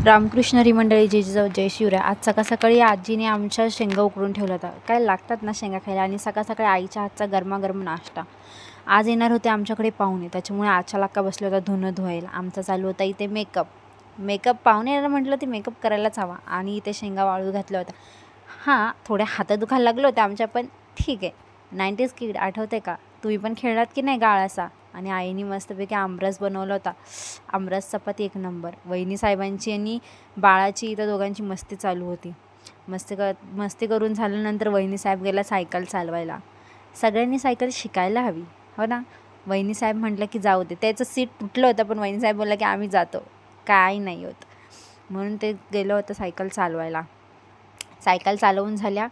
रामकृष्ण हरी मंडळी, जय जय शिवराय. आज सकाळ सकाळी आजीने आमच्या शेंगा उकडून ठेवल्या होत्या. काय लागतात ना शेंगा खायला, आणि सकाळ सकाळी आईच्या हातचा गरमागरम नाश्ता. आज येणार होते आमच्याकडे पाहुणे, त्याच्यामुळे आजच्या लाक्का बसला होता धुणं धुवायला. आमचा चालू होता इथे मेकअप पाहुणे येणार म्हटलं ते मेकअप करायलाच हवा, आणि इथे शेंगा वाळू घातल्या होत्या. हां, थोड्या हातात दुखायला लागलं होतं आमच्या, पण ठीक आहे. 90s किड आठवते का? तुम्ही पण खेळलात की नाही गाळाचा? आणि आईने मस्तपैकी आमरस बनवला होता. आमरस चपाती एक नंबर. वहिनी साहेबांची आणि बाळाची इथं दोघांची मस्ती चालू होती. मस्ती करून झाल्यानंतर वहिनी साहेब गेला सायकल चालवायला. सगळ्यांनी सायकल शिकायला हवी, हो ना. वहिनी साहेब म्हटलं की जाऊ दे. त्याचं सीट तुटलं होतं, पण वहिनी साहेब बोलला की आम्ही जातो, काय नाही होत. म्हणून ते गेलं होतं सायकल चालवायला. सायकल चालवून झाल्या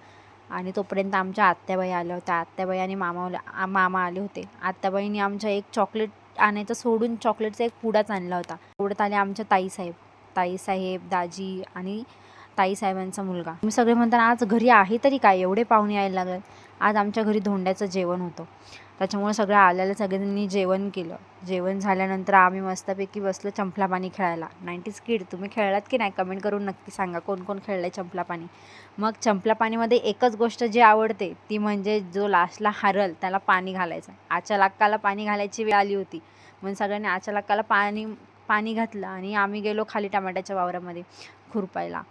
आणि तोपर्यंत आमच्या आत्याबाई आल्या होत्या. आत्याबाई आणि मामा आले होते. आत्याबाईंनी आमच्या एक चॉकलेट आणायचं सोडून चॉकलेटचा एक पुडाच आणला होता. पुढत आले आमच्या ताईसाहेब, दाजी आणि ताईसाहेबांचा मुलगा. तुम्ही सगळे म्हणताना आज घरी आहे तरी काय, एवढे पाहुणे यायला लागले. आज आमच्या घरी धोंड्याचं जेवण होतं, त्याच्यामुळे सगळं आलेलं सगळ्यांनी जेवण केलं. जेवण झाल्यानंतर आम्ही मस्तपैकी बसलो चंपला पाणी खेळायला. 90s किड, तुम्ही खेळलात की नाही? कमेंट करून नक्की सांगा कोण कोण खेळलं आहे चंपला पाणी. मग चंपला पाणीमध्ये एकच गोष्ट जी आवडते ती म्हणजे जो लास्टला हारल त्याला पाणी घालायचं. आच्या लाक्काला पाणी घालायची वेळ आली होती, म्हणून सगळ्यांनी आच्या लाक्काला पाणी घातलं आणि आम्ही गेलो खाली टमाट्याच्या वावरामध्ये खुरपायला.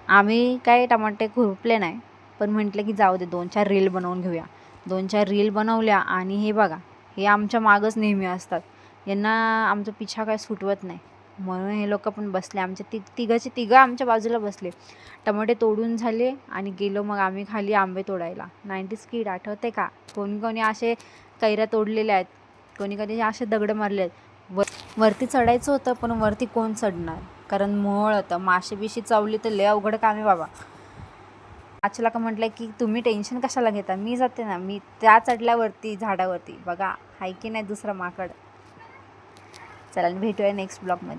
आम्ही काय टमाटे खुरपले नाही, पण म्हटलं की जाऊ दे 2-4 रील बनवून घेऊया. 2-4 रील बनवल्या, आणि हे बघा, हे आमच्या मागच नेहमी असतात. यांना आमचा पिछा काय सुटवत नाही, म्हणून हे लोक पण बसले. आमच्या तिघं आमच्या बाजूला बसले. टमाटे तोडून झाले आणि गेलो मग आम्ही खाली आंबे तोडायला. 90s किड आठवते का? कोणी असे कैऱ्या तोडलेल्या आहेत, कोणी असे दगड मारले आहेत. वरती चढायचं होतं, पण वरती कोण चढणार, कारण मोहळ होतं. माशी बिशी चावली तर लय अवघड काम आहे बाबा. आचला का म्हटलं की तुम्ही टेन्शन कशाला घेता, मी जाते ना. मी त्या चढल्यावरती झाडावरती बघा, हाय की नाही दुसरं माकड. चला भेटूया नेक्स्ट ब्लॉगमध्ये.